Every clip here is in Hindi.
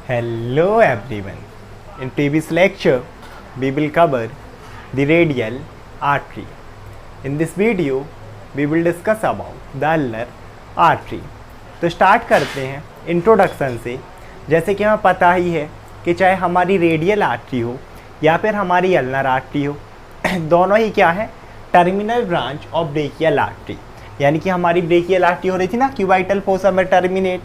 Hello everyone. In previous lecture, we will cover the radial artery. In this video, we will discuss about the ulnar artery. तो स्टार्ट करते हैं इंट्रोडक्शन से। जैसे कि हमें पता ही है कि चाहे हमारी रेडियल आर्टरी हो या फिर हमारी अल्नर आर्टरी हो, दोनों ही क्या है, terminal branch of brachial artery. यानी कि हमारी ब्रेकियल आर्टरी हो रही थी ना क्यूबाइटल फोसा में टर्मिनेट,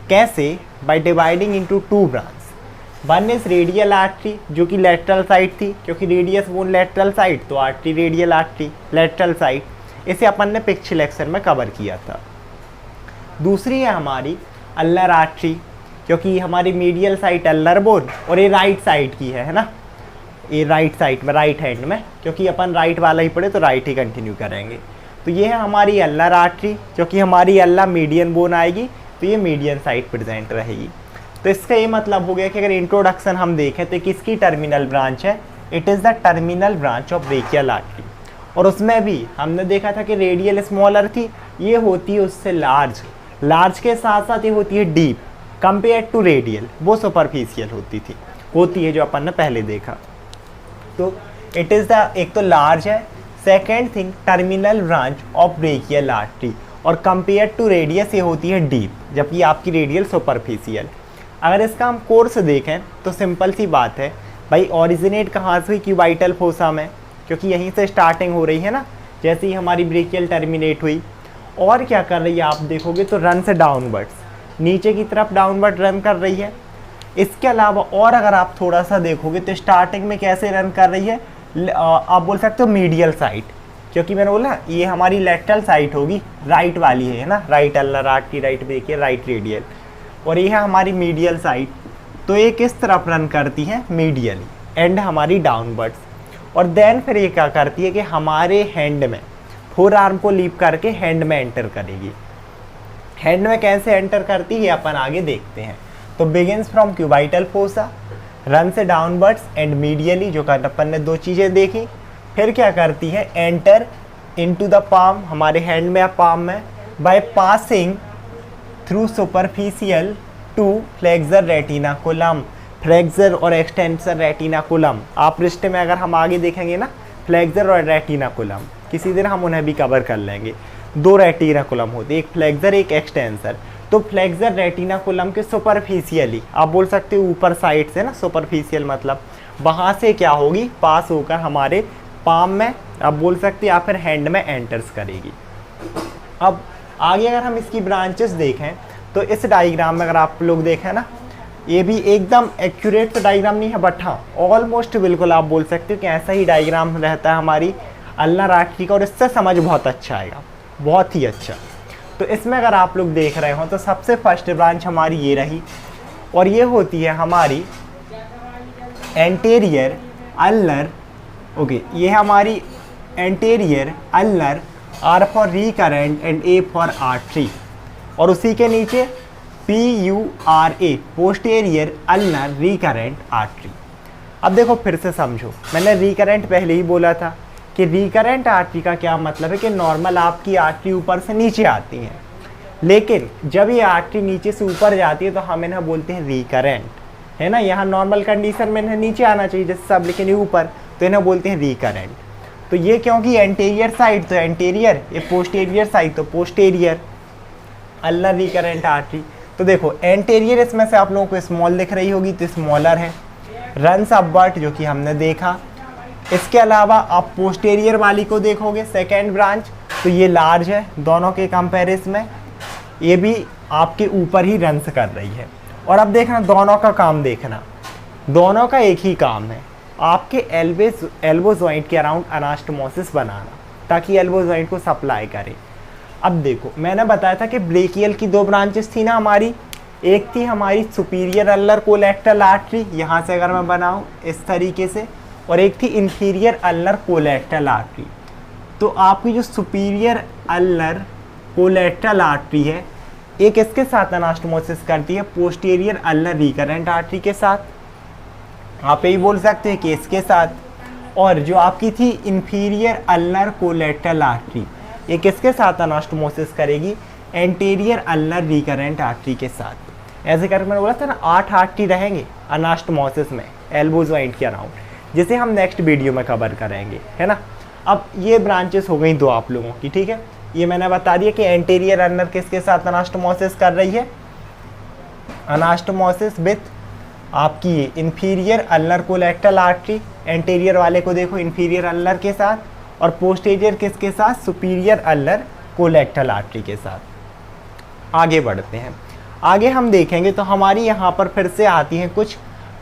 कैसे? By dividing into two branch. One is radial artery जो कि लेटरल साइड थी, क्योंकि रेडियस बोन लेटरल साइड, तो artery radial artery lateral side. इसे अपन ने पिछले लेक्चर में कवर किया था। दूसरी है हमारी अल्नर आर्टरी, क्योंकि हमारी मीडियल साइड अल्नर बोन और ये राइट साइड की है ना, ये राइट साइड में, राइट हैंड में, क्योंकि अपन राइट वाला ही पढ़े तो राइट ही कंटिन्यू करेंगे। तो ये है हमारी अल्नर आर्टरी, क्योंकि हमारी अल्ला मीडियन बोन आएगी तो ये मीडियन साइड प्रेजेंट रहेगी। तो इसका ये मतलब हो गया कि अगर इंट्रोडक्शन हम देखें तो किसकी टर्मिनल ब्रांच है, it is the terminal branch of brachial artery. और उसमें भी हमने देखा था कि रेडियल स्मॉलर थी, ये होती है उससे लार्ज, लार्ज के साथ साथ ये होती है डीप कंपेयर टू रेडियल, वो सुपरफिशियल होती है जो अपन ने पहले देखा। तो इट इज़ द, एक तो लार्ज है, second thing terminal branch of brachial artery, और कंपेयर टू रेडियस ये होती है डीप, जबकि आपकी रेडियल सुपरफिशियल। अगर इसका हम कोर्स देखें तो सिंपल सी बात है भाई, ओरिजिनेट कहाँ से हुई? क्यूबाइटल फोसा में, क्योंकि यहीं से स्टार्टिंग हो रही है ना। जैसे ही हमारी ब्रेकियल टर्मिनेट हुई, और क्या कर रही है आप देखोगे तो रन से डाउनवर्ड्स, नीचे की तरफ डाउनवर्ड रन कर रही है। इसके अलावा और अगर आप थोड़ा सा देखोगे तो स्टार्टिंग में कैसे रन कर रही है, आप बोल सकते हो मीडियल साइड, क्योंकि मैंने बोला ये हमारी लेटरल साइड होगी, राइट वाली है ना, right ulnar artery, right brachial, right radial, और ये है हमारी मीडियल साइड। तो ये किस तरफ रन करती है? मीडियली, एंड हमारी डाउनवर्ड्स। और देन फिर ये क्या करती है कि हमारे हैंड में, फोर आर्म को लीप करके हैंड में एंटर करेगी। हैंड में कैसे एंटर करती है अपन आगे देखते हैं। तो begins from cubital fossa, run से डाउनवर्ड्स एंड मीडियली, जो अपन ने दो चीज़ें देखी। फिर क्या करती है? एंटर इनटू द पाम, हमारे हैंड में या पाम में, by passing through superficial to flexor retinaculum. Flexor और एक्सटेंसर रेटिनाकुलम, आप रिश्त में अगर हम आगे देखेंगे ना, फ्लेक्सर और रेटिनाकुलम, किसी दिन हम उन्हें भी कवर कर लेंगे। दो रेटिनाकुलम होते, एक फ्लेक्सर एक एक्सटेंसर। तो फ्लेक्सर रेटिनाकुलम के सुपरफिशियली, आप बोल सकते हो ऊपर साइड से ना, सुपरफिशियल मतलब वहाँ से क्या होगी, पास होकर हमारे पाम में, आप बोल सकते हैं, या फिर हैंड में एंटर्स करेगी। अब आगे अगर हम इसकी ब्रांचेस देखें तो इस डायग्राम में अगर आप लोग देखें ना, ये भी एकदम एक्यूरेट तो डायग्राम नहीं है, बट हाँ ऑलमोस्ट बिल्कुल आप बोल सकते हो कि ऐसा ही डायग्राम रहता है हमारी अल्नर आर्टरी का, और इससे समझ बहुत अच्छा आएगा, बहुत ही अच्छा। तो इसमें अगर आप लोग देख रहे हो तो सबसे फर्स्ट ब्रांच हमारी ये रही, और ये होती है हमारी एंटेरियर अल्नर, ओके, ये है हमारी anterior ulnar, R for recurrent and A for artery, और उसी के नीचे PURA, posterior ulnar recurrent artery. अब देखो फिर से समझो, मैंने रिकरेंट पहले ही बोला था कि रिकरेंट आर्टरी का क्या मतलब है कि नॉर्मल आपकी आर्टरी ऊपर से नीचे आती है, लेकिन जब ये आर्टरी नीचे से ऊपर जाती है तो हम इन्हें बोलते हैं रिकरेंट, है ना। यहाँ नॉर्मल कंडीशन में इन्हें नीचे आना चाहिए जैसे सब, लेकिन ये ऊपर, तो इन्हें बोलते हैं रिकरेंट। तो ये क्योंकि एंटेरियर साइड तो एंटेरियर, ये पोस्टेरियर साइड तो पोस्टेरियर, अल्नर रिकरेंट आर्टरी। तो देखो एंटेरियर, इसमें से आप लोगों को स्मॉल दिख रही होगी तो स्मॉलर है, रन्स अपवर्ड जो कि हमने देखा। इसके अलावा आप पोस्टेरियर वाली को देखोगे सेकेंड ब्रांच, तो ये लार्ज है दोनों के कंपेरिजन में, ये भी आपके ऊपर ही रन्स कर रही है। और अब देखना दोनों का काम, देखना दोनों का एक ही काम है, आपके एल्बो जॉइंट के अराउंड अनास्टोमोसिस बनाना, ताकि एल्बो जॉइंट को सप्लाई करे। अब देखो मैंने बताया था कि ब्रेकियल की दो ब्रांचेस थी ना हमारी, एक थी हमारी सुपीरियर अल्नर कोलेटरल आर्टरी, यहाँ से अगर मैं बनाऊँ इस तरीके से, और एक थी इंफीरियर अल्नर कोलेटरल आर्टरी। तो आपकी जो सुपीरियर अल्नर कोलेटरल आर्टरी है, एक इसके साथ अनास्टोमोसिस करती है, पोस्टीरियर अल्नर रिकरेंट आर्टरी के साथ, आप यही बोल सकते हैं कि इसके साथ। और जो आपकी थी इंफीरियर अल्नर कोलेटरल आर्टरी, ये किसके साथ अनास्टोमोसिस करेगी? एंटीरियर अल्नर रिकरेंट आर्टरी के साथ। ऐसे करके मैंने बोला था ना 8 आर्टरी रहेंगे अनास्टोमोसिस में एल्बो जॉइंट के अराउंड, जिसे हम नेक्स्ट वीडियो में कवर करेंगे, है ना। अब ये ब्रांचेस हो गई दो आप लोगों की, ठीक है। ये मैंने बता दिया कि एंटीरियर अल्नर किसके साथ अनास्टोमोसिस कर रही है, अनास्टोमोसिस विथ आपकी इंफीरियर अल्नर कोलेक्टल आर्टरी। एंटीरियर वाले को देखो इंफीरियर अल्नर के साथ, और पोस्टीरियर किसके साथ, सुपीरियर अल्नर कोलेक्टल आर्टरी के साथ। आगे बढ़ते हैं, आगे हम देखेंगे तो हमारी यहाँ पर फिर से आती हैं कुछ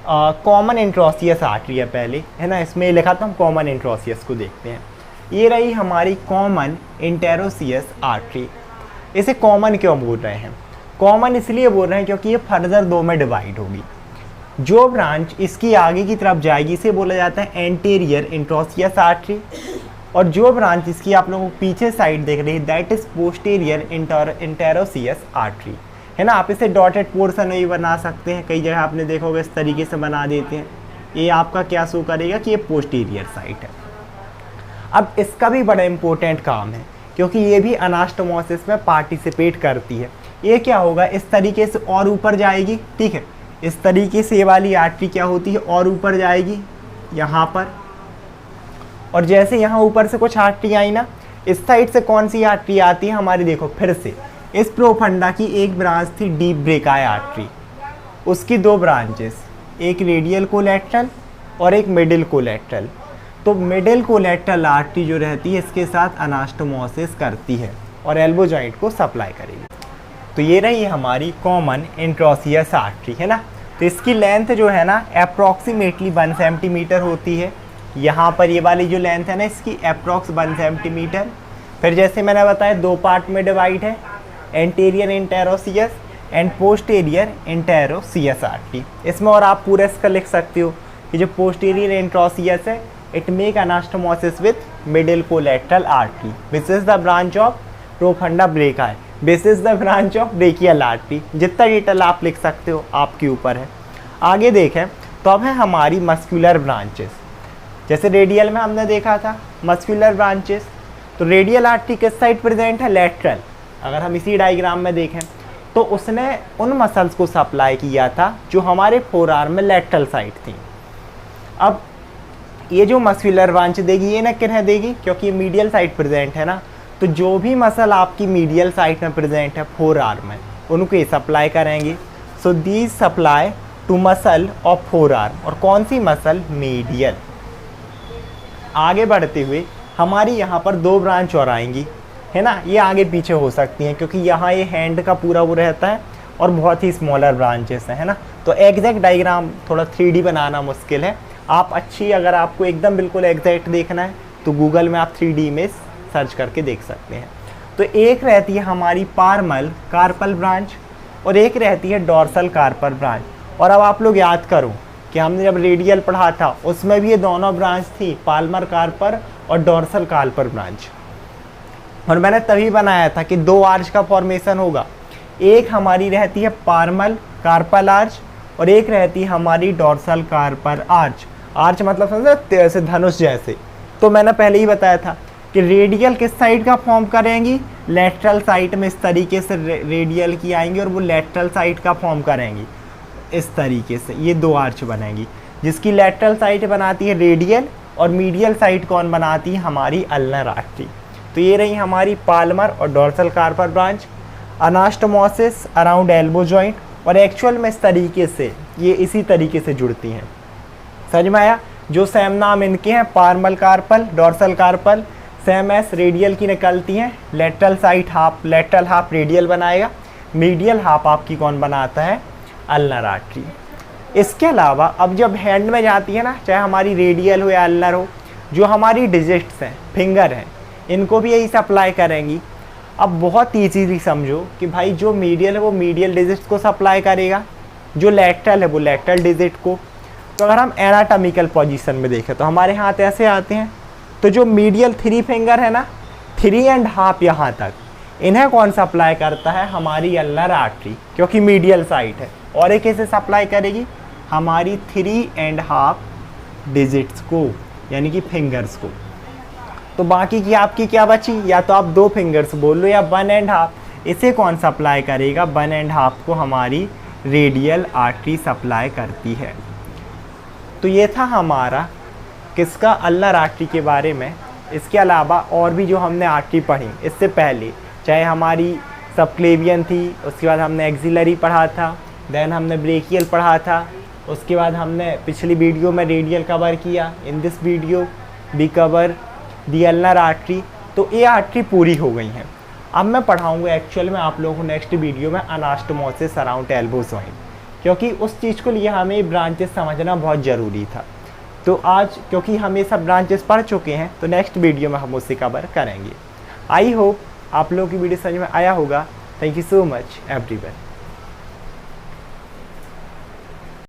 कॉमन इंट्रोसियस आर्टरी है पहले, है ना। इसमें लिखा था, हम कॉमन इंट्रोसियस को देखते हैं। ये रही हमारी कॉमन इंटेरोसियस आर्टरी। इसे कॉमन क्यों बोल रहे हैं, कॉमन इसलिए बोल रहे हैं क्योंकि ये फर्दर दो में डिवाइड होगी। जो ब्रांच इसकी आगे की तरफ जाएगी इसे बोला जाता है एंटीरियर इंट्रोसियस आर्टरी, और जो ब्रांच इसकी आप लोगों को पीछे साइड देख रही है दैट इज पोस्टीरियर इंटेरोसियस आर्टरी, है ना। आप इसे डॉटेड पोर्शन भी बना सकते हैं, कई जगह आपने देखा होगा इस तरीके से बना देते हैं। ये आपका क्या शो करेगा कि ये पोस्टीरियर साइड है। अब इसका भी बड़ा इंपॉर्टेंट काम है क्योंकि ये भी अनास्टोमोसिस में पार्टिसिपेट करती है। ये क्या होगा, इस तरीके से और ऊपर जाएगी, ठीक है। इस तरीके से ये वाली आर्टरी क्या होती है, और ऊपर जाएगी यहाँ पर, और जैसे यहाँ ऊपर से कुछ आर्टरी आई ना, इस साइड से कौन सी आर्टरी आती है हमारी, देखो फिर से इस प्रोफंडा की एक ब्रांच थी डीप ब्रेकाई आर्टरी, उसकी दो ब्रांचेस, एक रेडियल कोलेट्रल और एक मिडिल कोलेट्रल। तो मिडिल कोलेट्रल आर्टरी जो रहती है इसके साथ अनास्टोमोसिस करती है और एल्बो जॉइंट को सप्लाई करेगी। तो ये रही हमारी कॉमन इंट्रोसियस आर्टरी, है ना। तो इसकी लेंथ जो है ना अप्रॉक्सीमेटली 1 सेंटीमीटर होती है। यहाँ पर ये वाली जो लेंथ है ना इसकी अप्रॉक्स 1 सेंटीमीटर। फिर जैसे मैंने बताया दो पार्ट में डिवाइड है, एंटीरियर इंटेरोसियस एंड पोस्टीरियर इंटेरोसियस आर्टरी। इसमें और आप पूरा इसका लिख सकते हो कि जो पोस्टीरियर इंट्रोसियस है it make anastomosis with middle collateral artery which is the branch of profunda brachii, this is the branch of brachial artery. जितना डिटेल आप लिख सकते हो आपके ऊपर है। आगे देखें तो अब है हमारी मस्कुलर ब्रांचेस। जैसे रेडियल में हमने देखा था मस्कुलर ब्रांचेस, तो रेडियल आर्टरी किस साइड प्रेजेंट है, लेटरल। अगर हम इसी डायग्राम में देखें तो उसने उन मसल्स को सप्लाई किया था जो हमारे फोरआर्म में लेटरल साइड थी। अब ये जो मस्कुलर ब्रांच देगी ये ना किन्हें देगी, क्योंकि मीडियल साइड प्रेजेंट है ना, तो जो भी मसल आपकी मीडियल साइड में प्रेजेंट है फोर आर्म में उनको ये सप्लाई करेंगे। So these supply to muscle of forearm, और कौन सी मसल, मीडियल। आगे बढ़ते हुए हमारी यहाँ पर दो ब्रांच और आएंगी, है ना। ये आगे पीछे हो सकती हैं क्योंकि यहाँ ये हैंड का पूरा वो रहता है और बहुत ही स्मॉलर ब्रांचेस हैं, है ना। तो एग्जैक्ट डायग्राम थोड़ा 3D बनाना मुश्किल है। आप अच्छी, अगर आपको एकदम बिल्कुल एग्जैक्ट देखना है तो गूगल में आप 3D इमेज सर्च करके देख सकते हैं। तो एक रहती है हमारी पार्मल कार्पल ब्रांच और एक रहती है डॉर्सल कार्पल ब्रांच। और अब आप लोग याद करो कि हमने जब रेडियल पढ़ा था उसमें भी ये दोनों ब्रांच थी, पाल्मर कार्पर और डॉर्सल कार्पर ब्रांच। और मैंने तभी बनाया था कि दो आर्च का फॉर्मेशन होगा, एक हमारी रहती है पार्मल कार्पल आर्च और एक रहती है हमारी डॉर्सल कार्पर आर्च। आर्च मतलब समझे ऐसे धनुष जैसे। तो मैंने पहले ही बताया था कि रेडियल किस साइड का फॉर्म करेंगी, लेटरल साइड में इस तरीके से रेडियल की आएंगी और वो लेटरल साइड का फॉर्म करेंगी इस तरीके से। ये दो आर्च बनेंगी जिसकी लेटरल साइड बनाती है रेडियल और मीडियल साइड कौन बनाती है, हमारी अल्नर आर्टरी। तो ये रही हमारी पाल्मर और dorsal carpal branch, anastomosis around elbow joint, और एक्चुअल में इस तरीके से ये इसी तरीके से जुड़ती हैं। समझ में आया। जो सेम नाम इनके हैं palmar carpal dorsal carpal, same as radial की निकलती हैं, lateral side half, lateral half radial बनाएगा, मीडियल हाफ आपकी कौन बनाता है, अल्नर आर्टरी। इसके अलावा अब जब हैंड में जाती है ना, चाहे हमारी रेडियल हो या अल्नर हो, जो हमारी डिजिट्स हैं, फिंगर हैं, इनको भी यही सप्लाई करेंगी। अब बहुत ईजीली समझो कि भाई जो मीडियल है वो मीडियल डिजिट्स को सप्लाई करेगा, जो लेटरल है वो लेटरल डिजिट को। तो अगर हम एनाटॉमिकल पोजीशन में देखें तो हमारे हाथ ऐसे आते हैं, तो जो मीडियल 3 फिंगर है ना, 3.5 यहाँ तक, इन्हें कौन सप्लाई करता है, हमारी अल्नर आर्टरी, क्योंकि मीडियल साइट है। और एक कैसे सप्लाई करेगी, हमारी 3.5 डिजिट्स को, यानी कि फिंगर्स को। तो बाकी की आपकी क्या बची, या तो आप 2 फिंगर्स बोल लो या 1.5। इसे कौन सप्लाई करेगा, 1.5 को हमारी रेडियल आर्टरी सप्लाई करती है। तो ये था हमारा किसका, अल्नर आर्टरी के बारे में। इसके अलावा और भी जो हमने आर्टरी पढ़ी इससे पहले, चाहे हमारी सबक्लेवियन थी, उसके बाद हमने एक्सिलरी पढ़ा था, देन हमने ब्रेकियल पढ़ा था, उसके बाद हमने पिछली वीडियो में रेडियल कवर किया। In this video we cover the ulnar artery. तो ये आर्टरी पूरी हो गई हैं। अब मैं पढ़ाऊँगा एक्चुअल में आप लोगों को नेक्स्ट वीडियो में अनास्टोमोसिस अराउंड एल्बो जॉइंट, क्योंकि उस चीज़ को लिए हमें ब्रांचेस समझना बहुत ज़रूरी था। तो आज क्योंकि हम ये सब ब्रांचेस पढ़ चुके हैं तो नेक्स्ट वीडियो में हम उसे कवर करेंगे। आई होप आप लोगों की वीडियो समझ में आया होगा। Thank you so much everyone.